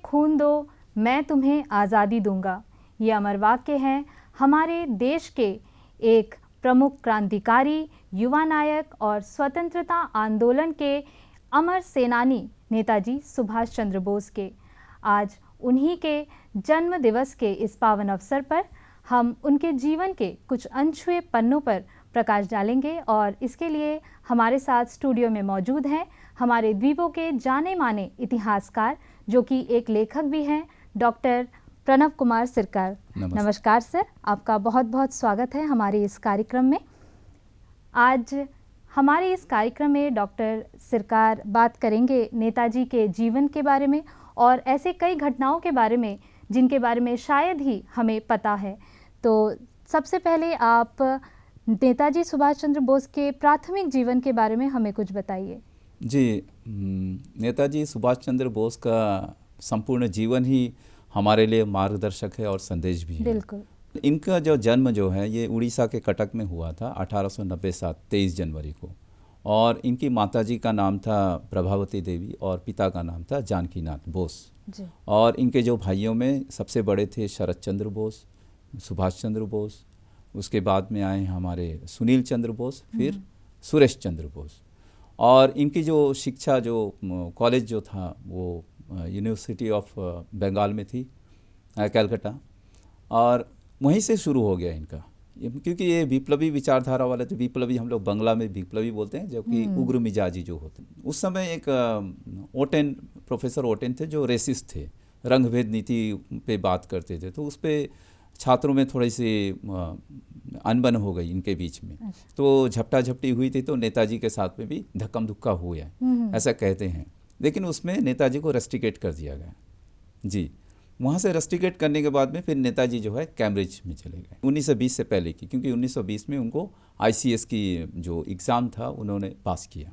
खून दो, मैं तुम्हें आज़ादी दूंगा। ये अमर वाक्य हैं हमारे देश के एक प्रमुख क्रांतिकारी, युवा नायक और स्वतंत्रता आंदोलन के अमर सेनानी नेताजी सुभाष चंद्र बोस के। आज उन्हीं के जन्म दिवस के इस पावन अवसर पर हम उनके जीवन के कुछ अनछुए पन्नों पर प्रकाश डालेंगे और इसके लिए हमारे साथ स्टूडियो में मौजूद हैं हमारे द्वीपों के जाने माने इतिहासकार जो कि एक लेखक भी हैं, डॉक्टर प्रणव कुमार सिरकार। नमस्कार सर, आपका बहुत बहुत स्वागत है हमारे इस कार्यक्रम में। आज हमारे इस कार्यक्रम में डॉक्टर सिरकार बात करेंगे नेताजी के जीवन के बारे में और ऐसे कई घटनाओं के बारे में जिनके बारे में शायद ही हमें पता है। तो सबसे पहले आप नेताजी सुभाष चंद्र बोस के प्राथमिक जीवन के बारे में हमें कुछ बताइए। जी, नेताजी सुभाष चंद्र बोस का संपूर्ण जीवन ही हमारे लिए मार्गदर्शक है और संदेश भी है। बिल्कुल। इनका जो जन्म जो है ये उड़ीसा के कटक में हुआ था 1890 23 जनवरी को, और इनकी माताजी का नाम था प्रभावती देवी और पिता का नाम था जानकीनाथ बोस जी। और इनके जो भाइयों में सबसे बड़े थे शरद चंद्र बोस, सुभाष चंद्र बोस, उसके बाद में आए हमारे सुनील चंद्र बोस, फिर सुरेश चंद्र बोस। और इनकी जो शिक्षा जो कॉलेज जो था वो यूनिवर्सिटी ऑफ बंगाल में थी, कलकत्ता, और वहीं से शुरू हो गया इनका, क्योंकि ये विप्लवी विचारधारा वाले थे। विप्लवी हम लोग बंगला में विप्लवी बोलते हैं, जो कि उग्र मिजाजी जो होते हैं। उस समय एक प्रोफेसर ओटेन थे जो रेसिस्ट थे, रंगभेद नीति पे बात करते थे, तो उस पर छात्रों में थोड़ी सी अनबन हो गई इनके बीच में। तो झपटा झपटी हुई थी, तो नेताजी के साथ में भी धक्कम धुक्का हुआ, ऐसा कहते हैं। लेकिन उसमें नेताजी को रस्टिकेट कर दिया गया। जी, वहाँ से रस्टिकेट करने के बाद में फिर नेताजी जो है कैम्ब्रिज में चले गए 1920 से पहले की, क्योंकि 1920 में उनको आईसीएस की जो एग्ज़ाम था उन्होंने पास किया।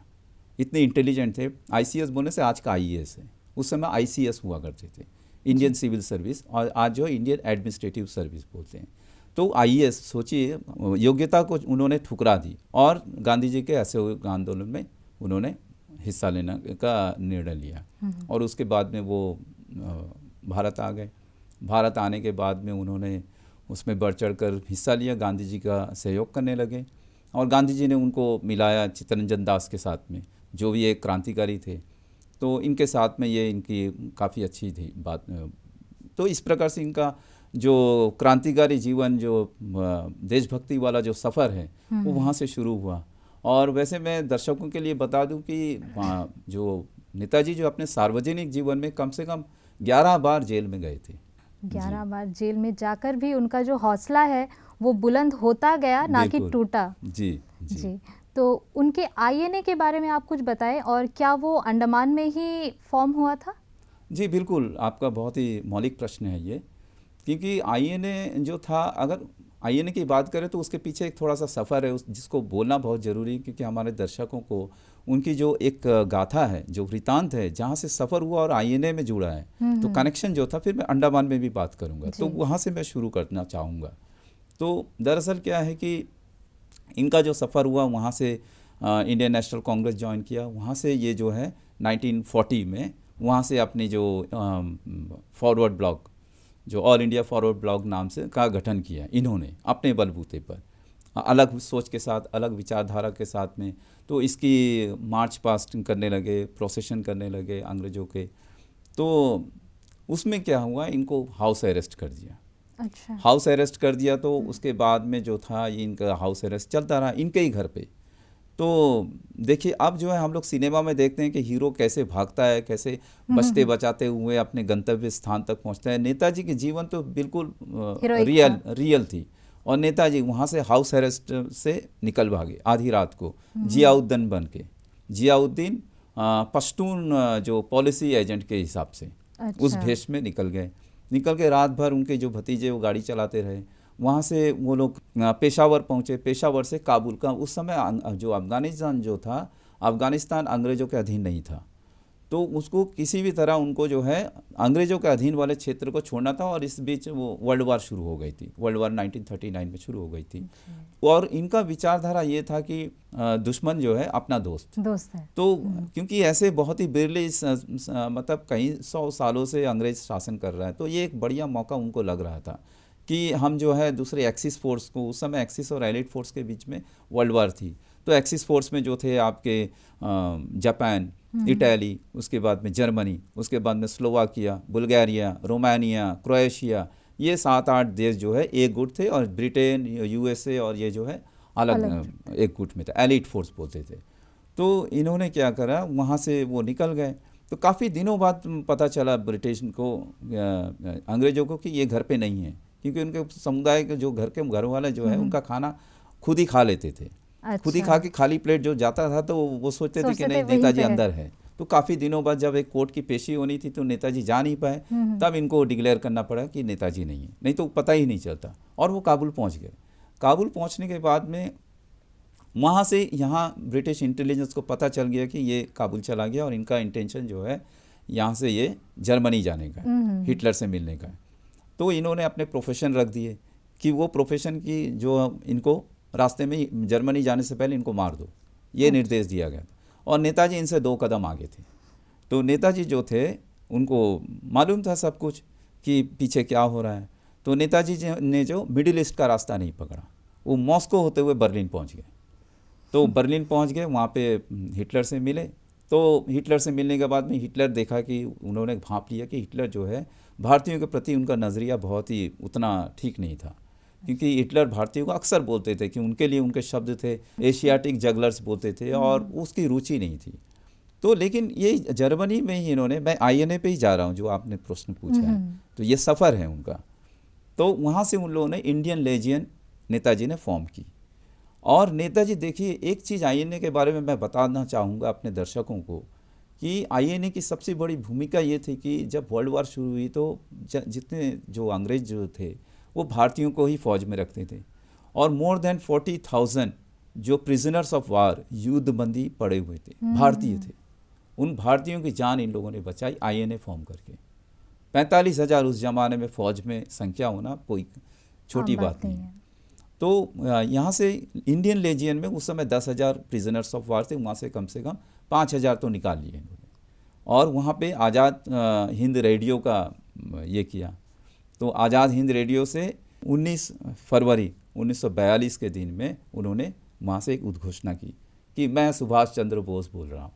इतने इंटेलिजेंट थे। आईसीएस बोलने से आज का आईएएस है, उस समय आईसीएस हुआ करते थे, इंडियन सिविल सर्विस, और आज जो इंडियन एडमिनिस्ट्रेटिव सर्विस बोलते हैं। तो आईएएस, सोचिए, योग्यता को उन्होंने ठुकरा दी और गांधी जी के असहयोग आंदोलन में उन्होंने हिस्सा लेने का निर्णय लिया और उसके बाद में वो भारत आ गए। भारत आने के बाद में उन्होंने उसमें बढ़ चढ़ कर हिस्सा लिया, गांधी जी का सहयोग करने लगे और गांधी जी ने उनको मिलाया चित्तरंजन दास के साथ में, जो भी एक क्रांतिकारी थे। तो इनके साथ में ये इनकी काफ़ी अच्छी थी बात। तो इस प्रकार से इनका जो क्रांतिकारी जीवन, जो देशभक्ति वाला जो सफ़र है वो वहाँ से शुरू हुआ। और वैसे मैं दर्शकों के लिए बता दूं कि जो नेताजी जो अपने सार्वजनिक जीवन में कम से कम 11 बार जेल में गए थे। 11 बार जेल में जाकर भी उनका जो हौसला है वो बुलंद होता गया, ना कि टूटा। जी। तो उनके आईएनए के बारे में आप कुछ बताएं, और क्या वो अंडमान में ही फॉर्म हुआ था? जी बिल्कुल, आपका बहुत ही मौलिक प्रश्न है ये, क्योंकि आईएनए जो था, अगर आईएनए की बात करें तो उसके पीछे एक थोड़ा सा सफ़र है जिसको बोलना बहुत ज़रूरी है, क्योंकि हमारे दर्शकों को उनकी जो एक गाथा है, जो वृतांत है, जहाँ से सफ़र हुआ और आईएनए में जुड़ा है, तो कनेक्शन जो था, फिर मैं अंडमान में भी बात करूँगा, तो वहाँ से मैं शुरू करना चाहूँगा। तो दरअसल क्या है कि इनका जो सफ़र हुआ, वहाँ से इंडियन नेशनल कांग्रेस ज्वाइन किया, वहाँ से ये जो है 1940 में वहाँ से अपनी जो फॉरवर्ड ब्लॉक, जो ऑल इंडिया फॉरवर्ड ब्लॉक नाम से का गठन किया इन्होंने अपने बलबूते पर, अलग सोच के साथ, अलग विचारधारा के साथ में। तो इसकी मार्च पास्ट करने लगे, प्रोसेशन करने लगे अंग्रेज़ों के। तो उसमें क्या हुआ, इनको हाउस अरेस्ट कर दिया। अच्छा। हाउस अरेस्ट कर दिया, तो उसके बाद में जो था ये इनका हाउस अरेस्ट चलता रहा इनके ही घर पे। तो देखिए, अब जो है हम लोग सिनेमा में देखते हैं कि हीरो कैसे भागता है, कैसे बचते बचाते हुए अपने गंतव्य स्थान तक पहुंचता है। नेताजी की जीवन तो बिल्कुल रियल थी, और नेताजी वहाँ से हाउस अरेस्ट से निकल भागे आधी रात को जियाउद्दीन बन के। जियाउद्दीन पश्तून जो पॉलिसी एजेंट के हिसाब से उस भेष में निकल गए। निकल के रात भर उनके जो भतीजे वो गाड़ी चलाते रहे। वहाँ से वो लोग पेशावर पहुँचे, पेशावर से काबुल का, उस समय जो अफ़गानिस्तान जो था, अफ़गानिस्तान अंग्रेज़ों के अधीन नहीं था। तो उसको किसी भी तरह उनको जो है अंग्रेज़ों के अधीन वाले क्षेत्र को छोड़ना था, और इस बीच वो वर्ल्ड वार शुरू हो गई थी, वर्ल्ड वार 1939 में शुरू हो गई थी। और इनका विचारधारा ये था कि दुश्मन जो है अपना दोस्त है। तो क्योंकि ऐसे बहुत ही बिरले मतलब कई 100 सालों से अंग्रेज शासन कर रहा है, तो ये एक बढ़िया मौका उनको लग रहा था कि हम जो है दूसरे एक्सिस फोर्स को, उस समय एक्सिस और एलाइड फोर्स के बीच में वर्ल्ड वार थी, तो एक्सिस फोर्स में जो थे आपके जापान, इटली, उसके बाद में जर्मनी, उसके बाद में स्लोवाकिया, बुल्गारिया, रोमानिया, क्रोएशिया, ये 7-8 देश जो है एक गुट थे, और ब्रिटेन, यूएसए और ये जो है अलग एक गुट में थे, एलिट फोर्स बोलते थे। तो इन्होंने क्या करा, वहाँ से वो निकल गए। तो काफ़ी दिनों बाद पता चला ब्रिटिश को, अंग्रेज़ों को, कि ये घर पे नहीं है, क्योंकि उनके समुदाय के जो घर वाले जो है उनका खाना खुद ही खा लेते थे। अच्छा। खुद ही खा के खाली प्लेट जो जाता था तो वो सोचते थे कि नहीं, नेताजी अंदर है। तो काफ़ी दिनों बाद जब एक कोर्ट की पेशी होनी थी तो नेताजी जा नहीं पाए, तब इनको डिक्लेयर करना पड़ा कि नेताजी नहीं है, नहीं तो पता ही नहीं चलता। और वो काबुल पहुंच गए। काबुल पहुंचने के बाद में वहाँ से यहाँ ब्रिटिश इंटेलिजेंस को पता चल गया कि ये काबुल चला गया और इनका इंटेंशन जो है यहाँ से ये जर्मनी जाने का है, हिटलर से मिलने का है। तो इन्होंने अपने प्रोफेशन रख दिए कि वो प्रोफेशन की जो इनको रास्ते में जर्मनी जाने से पहले इनको मार दो, ये निर्देश दिया गया था। और नेताजी इनसे 2 कदम आगे थे। तो नेताजी जो थे उनको मालूम था सब कुछ कि पीछे क्या हो रहा है। तो नेताजी ने जो मिडिल ईस्ट का रास्ता नहीं पकड़ा, वो मॉस्को होते हुए बर्लिन पहुंच गए। तो बर्लिन पहुंच गए, वहाँ पे हिटलर से मिले। तो हिटलर से मिलने के बाद में हिटलर देखा कि उन्होंने भांप लिया कि हिटलर जो है भारतीयों के प्रति उनका नज़रिया बहुत ही उतना ठीक नहीं था, क्योंकि हिटलर भारतीयों को अक्सर बोलते थे कि उनके लिए उनके शब्द थे एशियाटिक जगलर्स बोलते थे, और उसकी रुचि नहीं थी। तो लेकिन ये जर्मनी में ही इन्होंने, मैं आईएनए पे ही जा रहा हूँ जो आपने प्रश्न पूछा है, तो ये सफ़र है उनका। तो वहाँ से उन लोगों ने इंडियन लेजियन नेताजी ने फॉर्म की। और नेताजी, देखिए एक चीज़ आईएनए के बारे में मैं बताना चाहूँगा अपने दर्शकों को कि आईएनए की सबसे बड़ी भूमिका ये थी कि जब वर्ल्ड वार शुरू हुई तो जितने जो अंग्रेज जो थे वो भारतीयों को ही फौज में रखते थे, और मोर देन 40,000 जो प्रिजनर्स ऑफ वार, युद्धबंदी पड़े हुए थे, भारतीय थे। उन भारतीयों की जान इन लोगों ने बचाई आईएनए फॉर्म करके। 45,000 उस जमाने में फ़ौज में संख्या होना कोई छोटी बात नहीं है। तो यहाँ से इंडियन लेजियन में उस समय 10,000 प्रिजनर्स ऑफ वार थे, वहाँ से कम 5,000 तो निकाल लिए इन्होंने। और वहाँ पे आज़ाद हिंद रेडियो का ये किया। तो आज़ाद हिंद रेडियो से 19 फरवरी 1942 के दिन में उन्होंने वहाँ से एक उद्घोषणा की कि मैं सुभाष चंद्र बोस बोल रहा हूँ।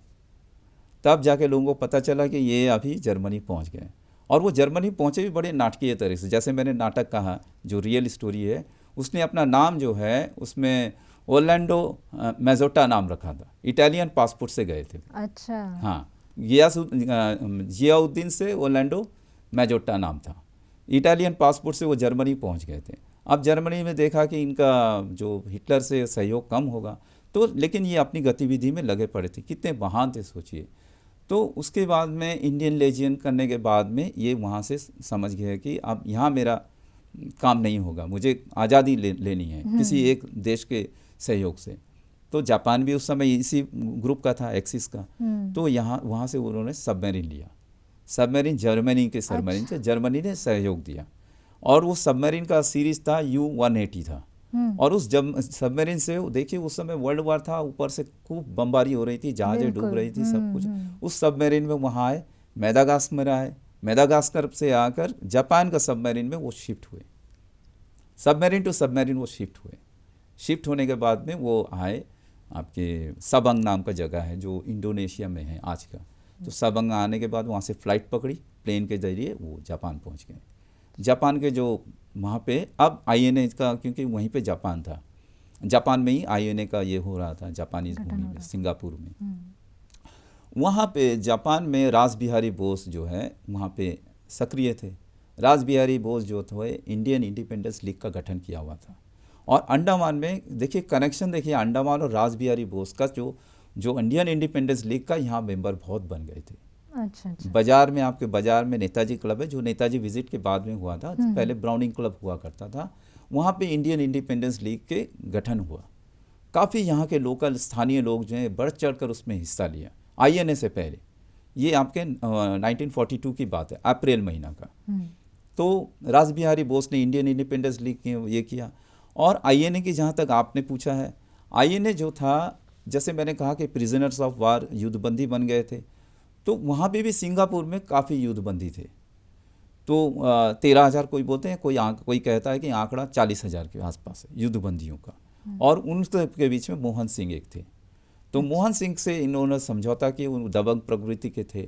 तब जाके लोगों को पता चला कि ये अभी जर्मनी पहुँच गए। और वो जर्मनी पहुँचे भी बड़े नाटकीय तरह से, जैसे मैंने नाटक कहा, जो रियल स्टोरी है, उसने अपना नाम जो है उसमें ओरलैंडो मेजोटा नाम रखा था, इटालियन पासपोर्ट से गए थे। अच्छा। हाँ, जियाउद्दीन से ओरलैंडो मेजोटा नाम था, इटालियन पासपोर्ट से वो जर्मनी पहुंच गए थे। अब जर्मनी में देखा कि इनका जो हिटलर से सहयोग कम होगा, तो लेकिन ये अपनी गतिविधि में लगे पड़े थे, कितने महान थे सोचिए। तो उसके बाद में इंडियन लेजियन करने के बाद में ये वहाँ से समझ गए कि अब यहाँ मेरा काम नहीं होगा, मुझे आज़ादी लेनी है किसी एक देश के सहयोग से। तो जापान भी उस समय इसी ग्रुप का था, एक्सिस का। तो वहाँ से उन्होंने सबमरीन लिया। सबमरीन जर्मनी के सबमरीन से जर्मनी ने सहयोग दिया, और वो सबमरीन का सीरीज था U-180 था। और उस सबमरीन से देखिए उस समय वर्ल्ड वार था, ऊपर से खूब बमबारी हो रही थी, जहाज़ें डूब रही थी, सब कुछ। उस सबमरीन में वहाँ आए, मेडागास्कर आए, मेडागास्कर से आकर जापान का सबमरीन में वो शिफ्ट हुए, सबमरीन टू सबमरीन वो शिफ्ट हुए। शिफ्ट होने के बाद में वो आए आपके सबंग नाम का जगह है जो इंडोनेशिया में है आज का। तो सबंग आने के बाद वहाँ से फ़्लाइट पकड़ी, प्लेन के जरिए वो जापान पहुँच गए। जापान के जो वहाँ पे अब आईएनए का, क्योंकि वहीं पे जापान था, जापान में ही आईएनए का ये हो रहा था, जापानीज भूमि में, सिंगापुर में। वहाँ पे जापान में रास बिहारी बोस जो है वहाँ पे सक्रिय थे। रास बिहारी बोस जो थे इंडियन इंडिपेंडेंस लीग का गठन किया हुआ था। और अंडमान में देखिए कनेक्शन, देखिए अंडमान और रास बिहारी बोस का जो इंडियन इंडिपेंडेंस लीग का यहाँ मेंबर बहुत बन गए थे। अच्छा। बाजार में, आपके बाजार में नेताजी क्लब है जो नेताजी विजिट के बाद में हुआ था, पहले ब्राउनिंग क्लब हुआ करता था, वहाँ पे इंडियन इंडिपेंडेंस लीग के गठन हुआ। काफ़ी यहाँ के लोकल स्थानीय लोग जो हैं बढ़ चढ़ कर उसमें हिस्सा लिया आईएनए से पहले। ये आपके 1942 की बात है, अप्रैल महीना का। तो रास बिहारी बोस ने इंडियन इंडिपेंडेंस लीग ये किया। और आईएनए की जहाँ तक आपने पूछा है, आईएनए जो था, जैसे मैंने कहा कि प्रिजनर्स ऑफ वार युद्धबंदी बन गए थे, तो वहाँ पे भी सिंगापुर में काफ़ी युद्धबंदी थे। तो 13,000 कोई बोलते हैं, कोई कहता है कि आंकड़ा 40,000 के आसपास है युद्धबंदियों का। और उनके बीच में मोहन सिंह एक थे। तो मोहन सिंह से इन्होंने समझौता किया, वो दबंग प्रवृत्ति के थे।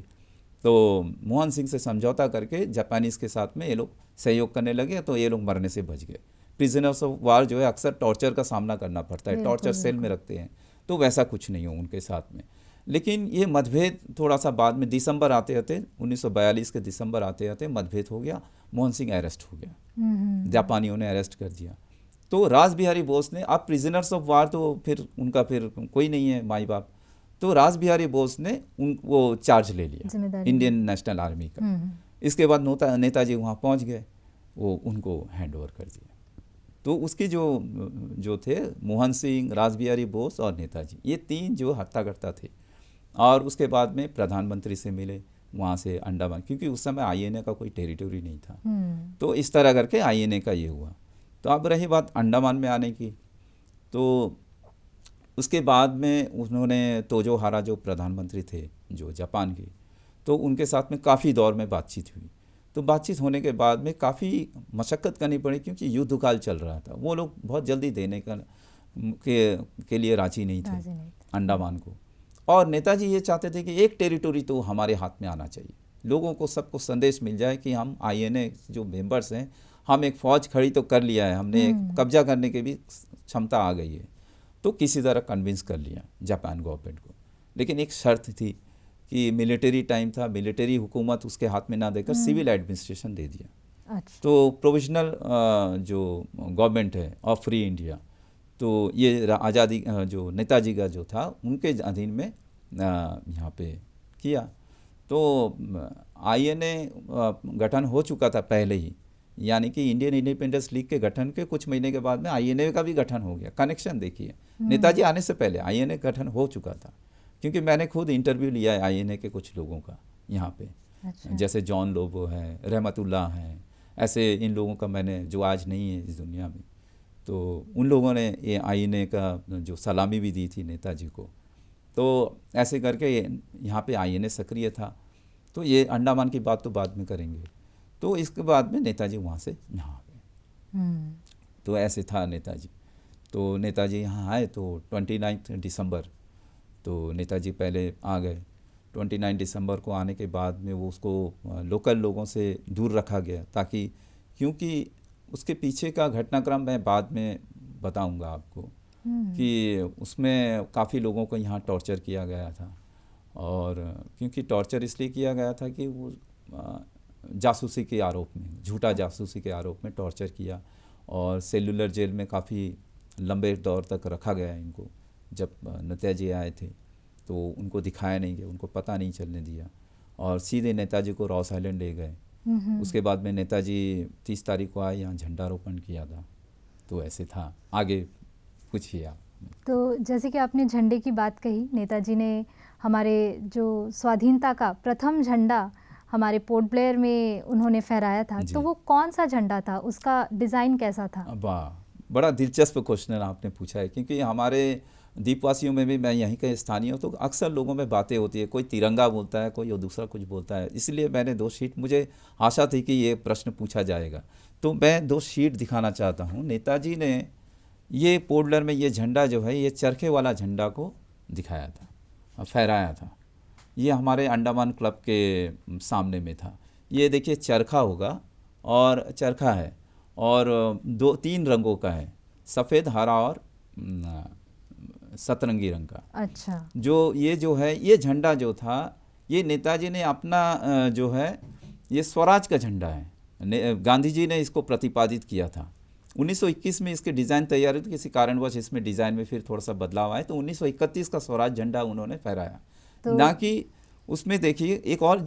तो मोहन सिंह से समझौता करके जापानीज़ के साथ में ये लोग सहयोग करने लगे, तो ये लोग मरने से बच गए। प्रिजनर्स ऑफ वार जो है अक्सर टॉर्चर का सामना करना पड़ता है, टॉर्चर सेल में रखते हैं, तो वैसा कुछ नहीं हो उनके साथ में। लेकिन ये मतभेद थोड़ा सा बाद में दिसंबर आते आते 1942 के दिसंबर आते आते मतभेद हो गया, मोहन सिंह अरेस्ट हो गया, जापानियों ने अरेस्ट कर दिया। तो रास बिहारी बोस ने, अब प्रिजनर्स ऑफ वार तो फिर उनका फिर कोई नहीं है माई बाप, तो रास बिहारी बोस ने वो चार्ज ले लिया इंडियन नेशनल आर्मी का। इसके बाद नेताजी वहाँ पहुँच गए, वो उनको हैंड ओवर कर दिया। तो उसकी जो थे मोहन सिंह, रास बिहारी बोस और नेताजी, ये तीन जो हत्याकर्ता थे। और उसके बाद में प्रधानमंत्री से मिले वहाँ से अंडमान, क्योंकि उस समय आईएनए का कोई टेरिटोरी नहीं था। तो इस तरह करके आईएनए का ये हुआ। तो अब रही बात अंडमान में आने की, तो उसके बाद में उन्होंने तोजोहारा जो प्रधानमंत्री थे जो जापान के, तो उनके साथ में काफ़ी दौर में बातचीत हुई। तो बातचीत होने के बाद में काफ़ी मशक्क़त करनी पड़ी, क्योंकि युद्धकाल चल रहा था। वो लोग बहुत जल्दी देने के लिए राजी नहीं थे अंडमान को। और नेताजी ये चाहते थे कि एक टेरिटोरी तो हमारे हाथ में आना चाहिए, लोगों को सबको संदेश मिल जाए कि हम आईएनए जो मेंबर्स हैं, हम एक फ़ौज खड़ी तो कर लिया है, हमने एक कब्जा करने की भी क्षमता आ गई है। तो किसी तरह कन्विंस कर लिया जापान गवर्नमेंट को। लेकिन एक शर्त थी कि मिलिट्री टाइम था, मिलिट्री हुकूमत उसके हाथ में ना देकर सिविल एडमिनिस्ट्रेशन दे दिया। अच्छा। तो प्रोविजनल जो गवर्नमेंट है ऑफ फ्री इंडिया, तो ये आज़ादी जो नेताजी का जो था उनके अधीन में यहाँ पे किया। तो आईएनए गठन हो चुका था पहले ही, यानी कि इंडियन इंडिपेंडेंस लीग के गठन के कुछ महीने के बाद में आईएनए का भी गठन हो गया। कनेक्शन देखिए, नेताजी आने से पहले आईएनए गठन हो चुका था, क्योंकि मैंने खुद इंटरव्यू लिया है आईएनए के कुछ लोगों का यहाँ पे। अच्छा। जैसे जॉन लोबो है, रहमतुल्लाह हैं, ऐसे इन लोगों का मैंने, जो आज नहीं है इस दुनिया में, तो उन लोगों ने ये आईएनए का जो सलामी भी दी थी नेताजी को। तो ऐसे करके यहाँ पे आईएनए सक्रिय था। तो ये अंडमान की बात तो बाद में करेंगे। तो इसके बाद में नेताजी वहाँ से यहाँ आ गए। तो ऐसे था नेताजी। तो नेताजी यहाँ आए तो 29 दिसंबर, तो नेताजी पहले आ गए। 29 दिसंबर को आने के बाद में वो उसको लोकल लोगों से दूर रखा गया, ताकि, क्योंकि उसके पीछे का घटनाक्रम मैं बाद में बताऊंगा आपको, कि उसमें काफ़ी लोगों को यहाँ टॉर्चर किया गया था। और क्योंकि टॉर्चर इसलिए किया गया था कि वो जासूसी के आरोप में, झूठा जासूसी के आरोप में टॉर्चर किया, और सेलुलर जेल में काफ़ी लंबे दौर तक रखा गया इनको। जब नेताजी आए थे तो उनको दिखाया नहीं गया, उनको पता नहीं चलने दिया, और सीधे नेताजी को रॉस आइलैंड ले गए। उसके बाद में नेताजी 30 तारीख को आए, यहाँ झंडारोपण किया था। तो ऐसे था। आगे पूछिए आप। तो जैसे कि आपने झंडे की बात कही, नेताजी ने हमारे जो स्वाधीनता का प्रथम झंडा हमारे पोर्ट ब्लेयर में उन्होंने फहराया था, तो वो कौन सा झंडा था, उसका डिज़ाइन कैसा था? वाह, बड़ा दिलचस्प क्वेश्चन आपने पूछा है, क्योंकि हमारे द्वीपवासियों में भी, मैं यहीं का स्थानीय हूँ, तो अक्सर लोगों में बातें होती है, कोई तिरंगा बोलता है, कोई और दूसरा कुछ बोलता है। इसलिए मैंने 2 शीट, मुझे आशा थी कि ये प्रश्न पूछा जाएगा, तो मैं 2 शीट दिखाना चाहता हूँ। नेताजी ने ये पोर्ट ब्लेयर में ये झंडा जो है, ये चरखे वाला झंडा को दिखाया था, फहराया था। ये हमारे अंडमान क्लब के सामने में था। ये देखिए चरखा होगा, और चरखा है, और 2-3 रंगों का है, सफ़ेद, हरा और सतरंगी रंग का। अच्छा। जो है ये झंडा जो था, ये नेताजी ने अपना जो है, ये स्वराज का झंडा है। गांधी जी ने इसको प्रतिपादित किया था। 1921 में इसके डिज़ाइन तैयार हुई, किसी कारणवश इसमें डिज़ाइन में फिर थोड़ा सा बदलाव आए, तो 1931 का स्वराज झंडा उन्होंने फहराया। तो ना कि उसमें देखिए एक और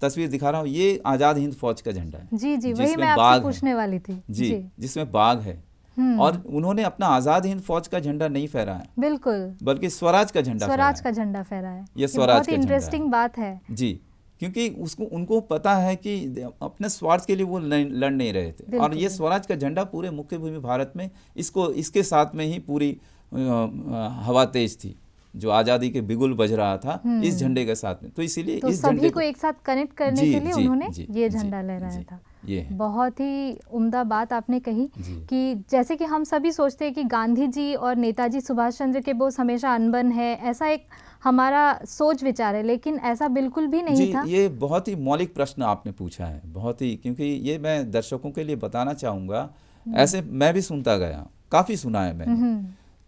तस्वीर दिखा रहा हूँ, ये आज़ाद हिंद फौज का झंडा है। जी, वही मैं आपसे पूछने वाली थी। जी, जिसमें बाघ है। और उन्होंने अपना आज़ाद हिंद फौज का झंडा नहीं फहराया, बिल्कुल, बल्कि स्वराज का झंडा स्वराज का झंडा फहराया। ये स्वराज बहुत का झंडा इंटरेस्टिंग बात है जी, क्योंकि उनको पता है कि अपने स्वार्थ के लिए वो लड़ नहीं रहे थे। और ये स्वराज का झंडा पूरे मुख्य भूमि भारत में इसके साथ में ही पूरी हवा तेज थी, जो आज़ादी के बिगुल बज रहा था इस झंडे के साथ में। तो इसीलिए तो इस सभी झंडे को एक साथ कनेक्ट करने के लिए उन्होंने ये झंडा लहराया था। ये है। बहुत ही उम्दा बात आपने कही कि जैसे कि हम सभी सोचते हैं कि गांधी जी और नेताजी सुभाष चंद्र के बोस हमेशा अनबन है, ऐसा एक हमारा सोच विचार है, लेकिन ऐसा बिल्कुल भी नहीं था। ये बहुत ही मौलिक प्रश्न आपने पूछा है, बहुत ही, क्योंकि ये मैं दर्शकों के लिए बताना चाहूँगा, ऐसे मैं भी सुनता गया, काफ़ी सुना है मैंने।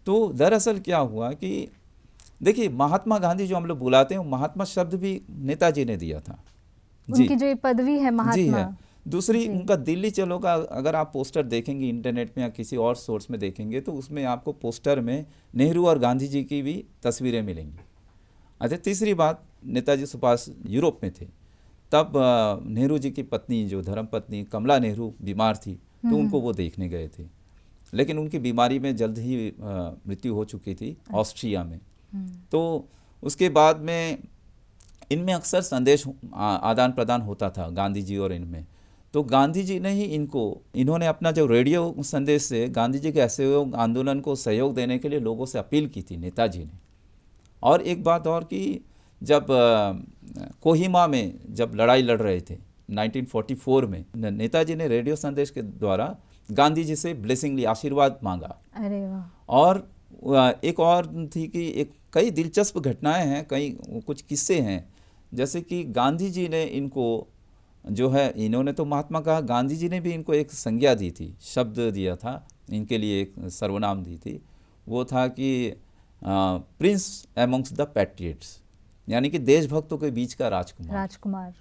तो दरअसल क्या हुआ कि देखिए, महात्मा गांधी जो हम लोग बुलाते हैं, महात्मा शब्द भी नेताजी ने दिया था। उनकी जो ये पदवी है महात्मा, जी है। दूसरी, उनका दिल्ली चलो का अगर आप पोस्टर देखेंगे इंटरनेट में या किसी और सोर्स में देखेंगे, तो उसमें आपको पोस्टर में नेहरू और गांधी जी की भी तस्वीरें मिलेंगी। अच्छा, तीसरी बात, नेताजी सुभाष यूरोप में थे, तब नेहरू जी की पत्नी, जो धर्मपत्नी कमला नेहरू, बीमार थी, तो उनको वो देखने गए थे, लेकिन उनकी बीमारी में जल्द ही मृत्यु हो चुकी थी ऑस्ट्रिया में। तो उसके बाद में इनमें अक्सर संदेश आदान प्रदान होता था गांधी जी और इनमें। तो गांधी जी ने ही इन्होंने अपना जो रेडियो संदेश से गांधी जी के असहयोग आंदोलन को सहयोग देने के लिए लोगों से अपील की थी नेताजी ने। और एक बात और कि जब कोहिमा में जब लड़ाई लड़ रहे थे 1944 में, नेताजी ने रेडियो संदेश के द्वारा गांधी जी से ब्लेसिंग ली, आशीर्वाद मांगा। अरे वाह। और एक और थी कि कई दिलचस्प घटनाएं हैं, कई कुछ किस्से हैं, जैसे कि गांधी जी ने इनको जो है, इन्होंने तो महात्मा कहा, गांधी जी ने भी इनको एक संज्ञा दी थी, शब्द दिया था इनके लिए, एक सर्वनाम दी थी, वो था कि प्रिंस एमंग्स द पैट्रियट्स, यानी कि देशभक्तों के बीच का राजकुमार।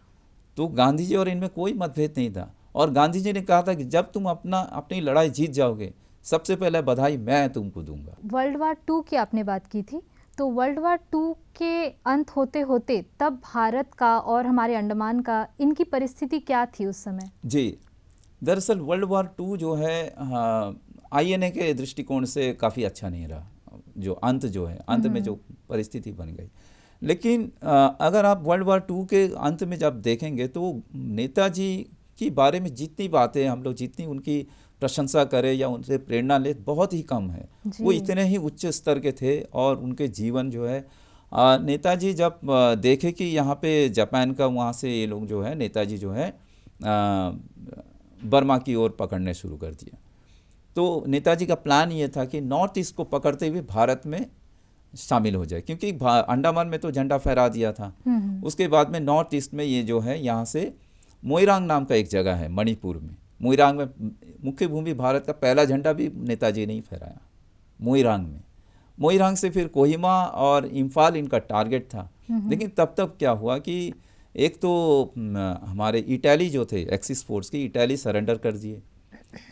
तो गांधी जी और इनमें कोई मतभेद नहीं था, और गांधी जी ने कहा था कि जब तुम अपनी लड़ाई जीत जाओगे, सबसे पहले बधाई मैं तुमको दूंगा। वर्ल्ड वार 2 की आपने बात की थी, तो वर्ल्ड वार 2 के अंत होते होते तब भारत का और हमारे अंडमान का, इनकी परिस्थिति क्या थी उस समय? जी, दरअसल वर्ल्ड वार 2 जो है आईएनए के दृष्टिकोण से काफ़ी अच्छा नहीं रहा, जो अंत में जो परिस्थिति बन गई। लेकिन अगर आप वर्ल्ड वार 2 के अंत में जब देखेंगे, तो नेताजी के बारे में जितनी बातें हम लोग, जितनी उनकी प्रशंसा करें या उनसे प्रेरणा ले, बहुत ही कम है। वो इतने ही उच्च स्तर के थे, और उनके जीवन जो है, नेताजी जब देखे कि यहाँ पे जापान का, वहाँ से ये लोग जो है, नेताजी जो है बर्मा की ओर पकड़ने शुरू कर दिया। तो नेताजी का प्लान ये था कि नॉर्थ ईस्ट को पकड़ते हुए भारत में शामिल हो जाए, क्योंकि अंडमान में तो झंडा फहरा दिया था। उसके बाद में नॉर्थ ईस्ट में ये जो है, यहाँ से मोइरांग नाम का एक जगह है मणिपुर में, मोइरांग में मुख्य भूमि भारत का पहला झंडा भी नेताजी ने ही फहराया, मोइरांग में। मोइरांग से फिर कोहिमा और इम्फाल इनका टारगेट था। लेकिन तब तक क्या हुआ कि एक तो हमारे इटली जो थे, एक्सिस फोर्स की, इटली सरेंडर कर दिए,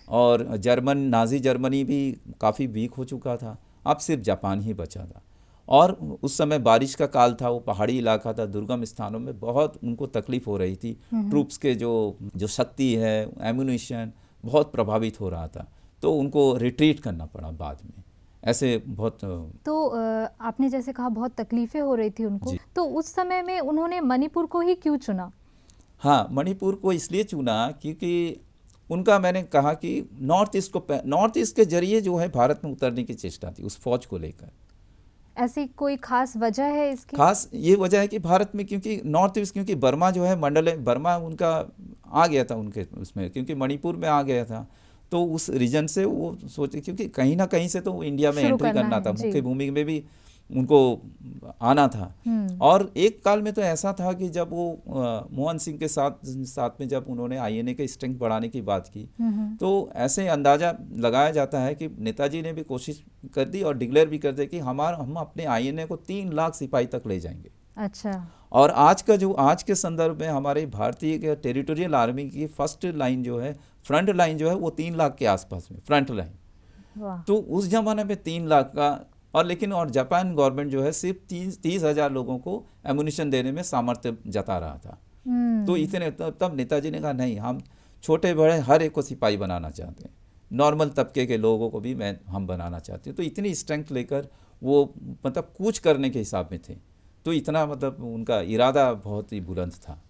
और नाज़ी जर्मनी भी काफ़ी वीक हो चुका था, अब सिर्फ जापान ही बचा था। और उस समय बारिश का काल था, वो पहाड़ी इलाका था, दुर्गम स्थानों में बहुत उनको तकलीफ हो रही थी, ट्रूप्स के जो शक्ति है, एम्यूनिशन बहुत प्रभावित हो रहा था, तो उनको रिट्रीट करना पड़ा बाद में, ऐसे बहुत। तो आपने जैसे कहा बहुत तकलीफें हो रही थी उनको, तो उस समय में उन्होंने मणिपुर को ही क्यों चुना? हाँ, मणिपुर को इसलिए चुना क्योंकि उनका, मैंने कहा कि नॉर्थ ईस्ट के जरिए जो है भारत में उतरने की चेष्टा थी उस फौज को लेकर। ऐसी कोई खास वजह है इसकी? खास ये वजह है कि भारत में, क्योंकि नॉर्थ ईस्ट, क्योंकि बर्मा जो है मंडल, बर्मा उनका आ गया था उनके उसमें, क्योंकि मणिपुर में आ गया था, तो उस रीजन से वो सोचे, क्योंकि कहीं ना कहीं से तो इंडिया में एंट्री करना था, मुख्य भूमि में भी उनको आना था। और एक काल में तो ऐसा था कि जब वो मोहन सिंह के साथ में जब उन्होंने आईएनए के स्ट्रेंथ बढ़ाने की बात की, तो ऐसे अंदाजा लगाया जाता है कि नेताजी ने भी कोशिश कर दी और डिक्लेयर भी कर दिया कि हम अपने आईएनए को 3 लाख सिपाही तक ले जाएंगे। अच्छा। और आज के संदर्भ में हमारे भारतीय टेरिटोरियल आर्मी की फर्स्ट लाइन जो है, फ्रंट लाइन जो है, वो 3 लाख के आसपास में फ्रंट लाइन। तो उस जमाने में 3 लाख का, और जापान गवर्नमेंट जो है सिर्फ 30,000 लोगों को एम्यूनिशन देने में सामर्थ्य जता रहा था। तो इतने, तब नेताजी ने कहा नहीं, हम छोटे बड़े हर एक को सिपाही बनाना चाहते हैं, नॉर्मल तबके के लोगों को भी हम बनाना चाहते हैं। तो इतनी स्ट्रेंथ लेकर वो मतलब कूच करने के हिसाब में थे। तो इतना मतलब उनका इरादा बहुत ही बुलंद था।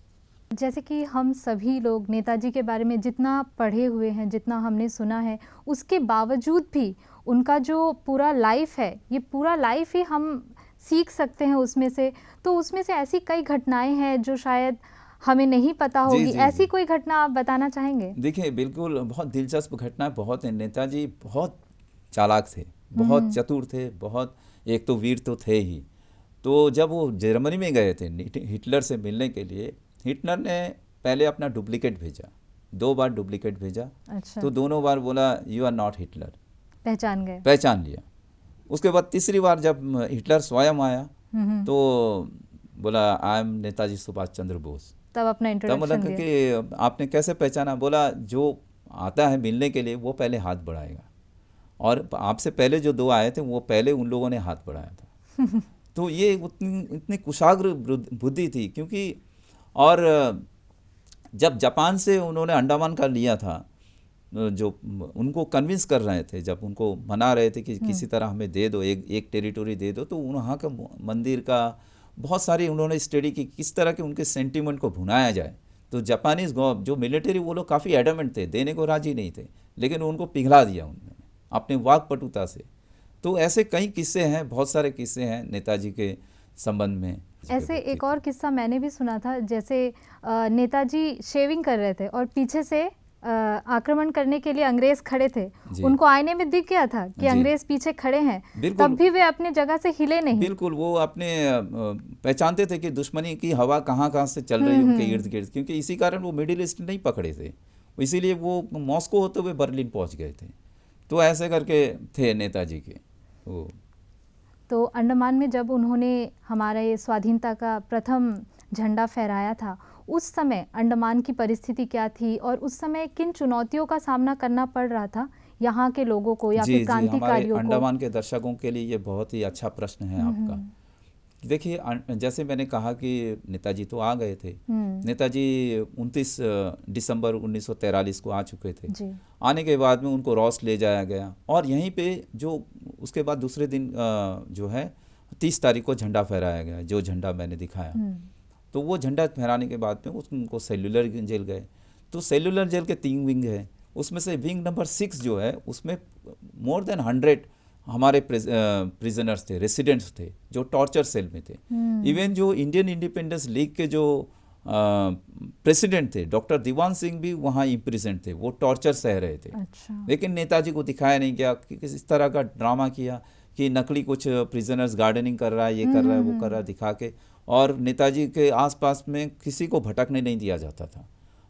जैसे कि हम सभी लोग नेताजी के बारे में जितना पढ़े हुए हैं, जितना हमने सुना है, उसके बावजूद भी उनका जो पूरा लाइफ है, ये पूरा लाइफ ही हम सीख सकते हैं उसमें से। तो उसमें से ऐसी कई घटनाएं हैं जो शायद हमें नहीं पता जी, होगी। जी, ऐसी जी। कोई घटना आप बताना चाहेंगे? देखिए, बिल्कुल बहुत दिलचस्प घटना बहुत है। नेताजी बहुत चालाक थे, बहुत चतुर थे, बहुत एक तो वीर तो थे ही। तो जब वो जर्मनी में गए थे हिटलर से मिलने के लिए, हिटलर ने पहले अपना डुप्लीकेट भेजा, 2 बार डुप्लीकेट भेजा। अच्छा। तो दोनों बार बोला यू आर नॉट हिटलर, पहचान गए। पहचान लिया। उसके बाद तीसरी बार जब हिटलर स्वयं आया तो बोला आई एम नेताजी सुभाष चंद्र बोस। तब अपना तब इंट्रोडक्शन मतलब दिया। कि आपने कैसे पहचाना? बोला जो आता है मिलने के लिए वो पहले हाथ बढ़ाएगा, और आपसे पहले जो 2 आए थे वो पहले उन लोगों ने हाथ बढ़ाया था। तो ये इतनी कुशाग्र बुद्धि थी, क्योंकि और जब जापान से उन्होंने अंडमान का लिया था, जो उनको कन्विंस कर रहे थे, जब उनको मना रहे थे कि किसी तरह हमें दे दो, एक टेरिटोरी दे दो, तो वहाँ का मंदिर का बहुत सारी उन्होंने स्टडी की किस तरह के उनके सेंटीमेंट को भुनाया जाए। तो जापानीज जो मिलिट्री वो लोग काफ़ी एडमेंट थे, देने को राजी नहीं थे, लेकिन उनको पिघला दिया उन्होंने अपने वाकपटुता से। तो ऐसे कई किस्से हैं, बहुत सारे किस्से हैं नेताजी के संबंध में। ऐसे एक और किस्सा मैंने भी सुना था, जैसे नेताजी शेविंग कर रहे थे और पीछे से आक्रमण करने के लिए अंग्रेज खड़े थे। उनको आईने में दिख गया था कि अंग्रेज पीछे खड़े हैं, तब भी वे अपने जगह से हिले नहीं। बिल्कुल, वो अपने पहचानते थे कि दुश्मनी की हवा कहाँ से चल रही है उनके इर्द गिर्द, क्योंकि इसी कारण वो मिडिल ईस्ट नहीं पकड़े थे, इसीलिए वो मॉस्को होते हुए बर्लिन पहुँच गए थे। तो ऐसे करके थे नेताजी के वो। तो अंडमान में जब उन्होंने हमारे स्वाधीनता का प्रथम झंडा फहराया था, उस समय अंडमान की परिस्थिति क्या थी और उस समय किन चुनौतियों का सामना करना पड़ रहा था यहाँ के लोगों को या फिर क्रांतिकारियों को? अंडमान के दर्शकों के लिए ये बहुत ही अच्छा प्रश्न है आपका। देखिए, जैसे मैंने कहा कि नेताजी तो आ गए थे। नेताजी 29 दिसंबर 1943 को आ चुके थे। आने के बाद में उनको रॉस ले जाया गया, और यहीं पे जो उसके बाद दूसरे दिन जो है 30 तारीख को झंडा फहराया गया, जो झंडा मैंने दिखाया। तो वो झंडा फहराने के बाद में उनको सेल्युलर जेल गए। तो सेल्युलर जेल के 3 विंग है, उसमें से विंग नंबर 6 जो है उसमें मोर देन 100 हमारे प्रिजनर्स थे, रेसिडेंट्स थे, जो टॉर्चर सेल में थे। इवन जो इंडियन इंडिपेंडेंस लीग के जो प्रेसिडेंट थे डॉक्टर दीवान सिंह भी वहाँ इम्प्रिजेंट थे, वो टॉर्चर सह रहे थे। अच्छा। लेकिन नेताजी को दिखाया नहीं गया, किस तरह का ड्रामा किया कि नकली कुछ प्रिजनर्स गार्डनिंग कर रहा है, ये कर रहा है, वो कर रहा है, दिखा के। और नेताजी के आसपास में किसी को भटकने नहीं दिया जाता था,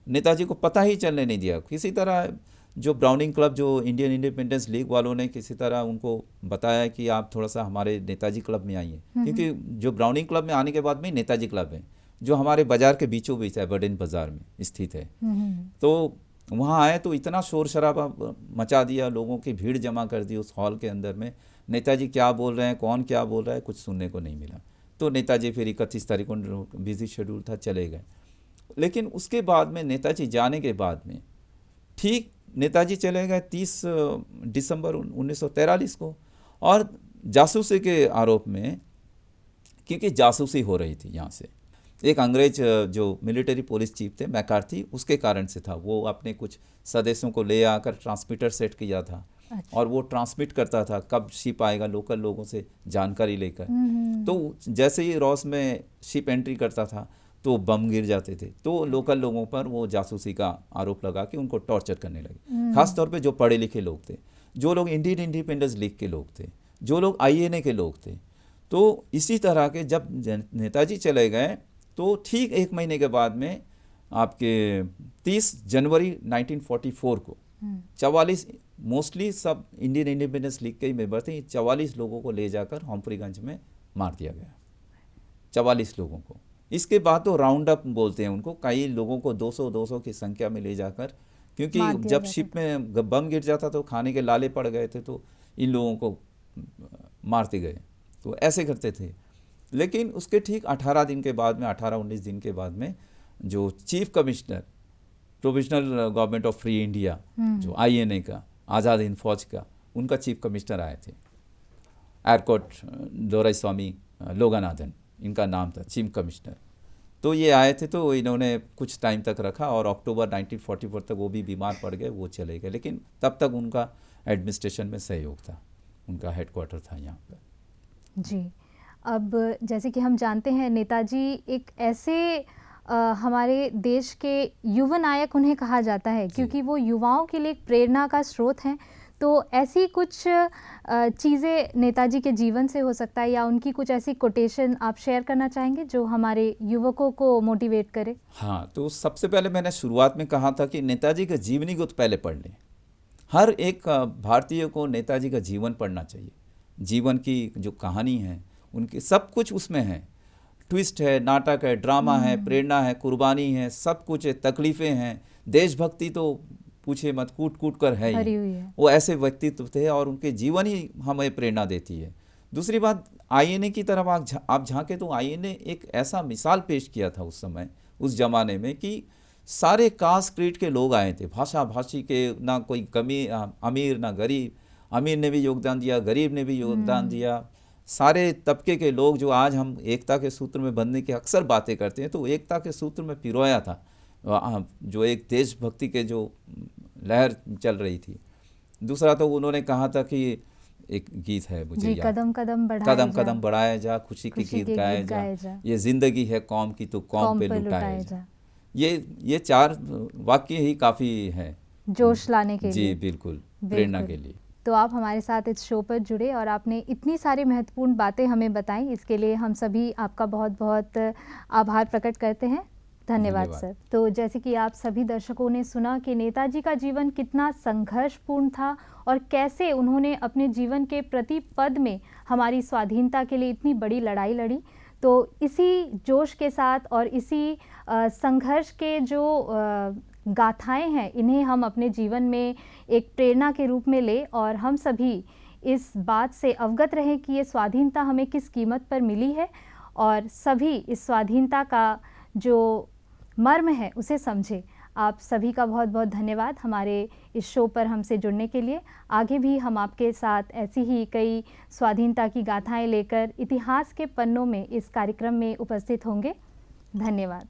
नेताजी को पता ही चलने नहीं दिया। किसी तरह जो ब्राउनिंग क्लब, जो इंडियन इंडिपेंडेंस लीग वालों ने किसी तरह उनको बताया कि आप थोड़ा सा हमारे नेताजी क्लब में आइए, क्योंकि जो ब्राउनिंग क्लब में आने के बाद में नेताजी क्लब है, जो हमारे बाजार के बीचों बीच है, बर्डेन बाजार में स्थित है। तो वहाँ आए तो इतना शोर शराबा मचा दिया, लोगों की भीड़ जमा कर दी उस हॉल के अंदर में। नेताजी क्या बोल रहे हैं, कौन क्या बोल रहा है, कुछ सुनने को नहीं मिला। तो नेताजी फिर 31 तारीख को बिजी शेड्यूल था, चले गए। लेकिन उसके बाद में नेताजी जाने के बाद में ठीक नेताजी चले गए 30 दिसंबर 1943 को, और जासूसी के आरोप में, क्योंकि जासूसी हो रही थी यहाँ से, एक अंग्रेज जो मिलिट्री पुलिस चीफ थे मैकार्थी, उसके कारण से था। वो अपने कुछ सदस्यों को ले आकर ट्रांसमीटर सेट किया था। अच्छा। और वो ट्रांसमिट करता था कब शिप आएगा, लोकल लोगों से जानकारी लेकर। तो जैसे ही रॉस में शिप एंट्री करता था तो बम गिर जाते थे, तो लोकल लोगों पर वो जासूसी का आरोप लगा के उनको टॉर्चर करने लगे। खास तौर पे जो पढ़े लिखे लोग थे, जो लोग इंडियन इंडिपेंडेंस लीग के लोग थे, जो लोग INA के लोग थे। तो इसी तरह के जब नेताजी चले गए तो ठीक 1 महीने के बाद में आपके 30 जनवरी 1944 को 44, मोस्टली सब इंडियन इंडिपेंडेंस लीग के ही मेंबर थे, 44 लोगों को ले जाकर हम्फ्रीगंज में मार दिया गया, 44 लोगों को। इसके बाद तो राउंड अप बोलते हैं उनको, कई लोगों को 200 की संख्या में ले जाकर, क्योंकि जब शिप में बम गिर जाता तो खाने के लाले पड़ गए थे, तो इन लोगों को मारते गए। तो ऐसे करते थे। लेकिन उसके ठीक 18 दिन के बाद में, 18-19 दिन के बाद में, जो chief commissioner provisional government of free India जो INA का, आज़ाद हिंद फौज का, उनका चीफ कमिश्नर आए थे। एयरकोर्ट दोराईस्वामी लोगानाथन इनका नाम था, चीफ कमिश्नर। तो ये आए थे, तो इन्होंने कुछ टाइम तक रखा और अक्टूबर 1944 तक वो भी बीमार पड़ गए, वो चले गए। लेकिन तब तक उनका एडमिनिस्ट्रेशन में सहयोग था, उनका हेडक्वार्टर था यहाँ पर। जी, अब जैसे कि हम जानते हैं नेताजी एक ऐसे हमारे देश के युवा नायक उन्हें कहा जाता है, क्योंकि वो युवाओं के लिए एक प्रेरणा का स्रोत हैं। तो ऐसी कुछ चीज़ें नेताजी के जीवन से हो सकता है, या उनकी कुछ ऐसी कोटेशन आप शेयर करना चाहेंगे जो हमारे युवकों को मोटिवेट करे? हाँ, तो सबसे पहले मैंने शुरुआत में कहा था कि नेताजी का जीवनी को तो पहले पढ़ लें। हर एक भारतीय को नेताजी का जीवन पढ़ना चाहिए। जीवन की जो कहानी है उनकी, सब कुछ उसमें है। ट्विस्ट है, नाटक है, ड्रामा है, प्रेरणा है, कुर्बानी है, सब कुछ है, तकलीफ़ें हैं, देशभक्ति तो पूछे मत, कूट कूट कर है ही। वो ऐसे व्यक्तित्व थे और उनके जीवन ही हमें प्रेरणा देती है। दूसरी बात, आईएनए की तरफ आप झांके तो आईएनए एक ऐसा मिसाल पेश किया था उस समय, उस जमाने में, कि सारे कास्ट क्रीड के लोग आए थे, भाषा भाषी के, ना कोई कमी, अमीर ना गरीब। अमीर ने भी योगदान दिया, गरीब ने भी योगदान दिया, सारे तबके के लोग। जो आज हम एकता के सूत्र में बंधने की अक्सर बातें करते हैं, तो एकता के सूत्र में पिरोया था जो एक देशभक्ति के जो लहर चल रही थी। दूसरा तो उन्होंने कहा था कि एक गीत है मुझे याद, कदम कदम बढ़ाया जा, खुशी के गीत गाए जा, ये जिंदगी है कौम की तो कौम पे लुटाए जा। ये चार वाक्य ही काफ़ी है जोश लाने के लिए। जी बिल्कुल, प्रेरणा के लिए। तो आप हमारे साथ इस शो पर जुड़े और आपने इतनी सारी महत्वपूर्ण बातें हमें बताई, इसके लिए हम सभी आपका बहुत बहुत आभार प्रकट करते हैं। धन्यवाद सर। तो जैसे कि आप सभी दर्शकों ने सुना कि नेताजी का जीवन कितना संघर्षपूर्ण था और कैसे उन्होंने अपने जीवन के प्रति पद में हमारी स्वाधीनता के लिए इतनी बड़ी लड़ाई लड़ी। तो इसी जोश के साथ और इसी संघर्ष के जो गाथाएं हैं, इन्हें हम अपने जीवन में एक प्रेरणा के रूप में ले और हम सभी इस बात से अवगत रहें कि ये स्वाधीनता हमें किस कीमत पर मिली है और सभी इस स्वाधीनता का जो मर्म है उसे समझें। आप सभी का बहुत बहुत धन्यवाद हमारे इस शो पर हमसे जुड़ने के लिए। आगे भी हम आपके साथ ऐसी ही कई स्वाधीनता की गाथाएं लेकर इतिहास के पन्नों में इस कार्यक्रम में उपस्थित होंगे। धन्यवाद।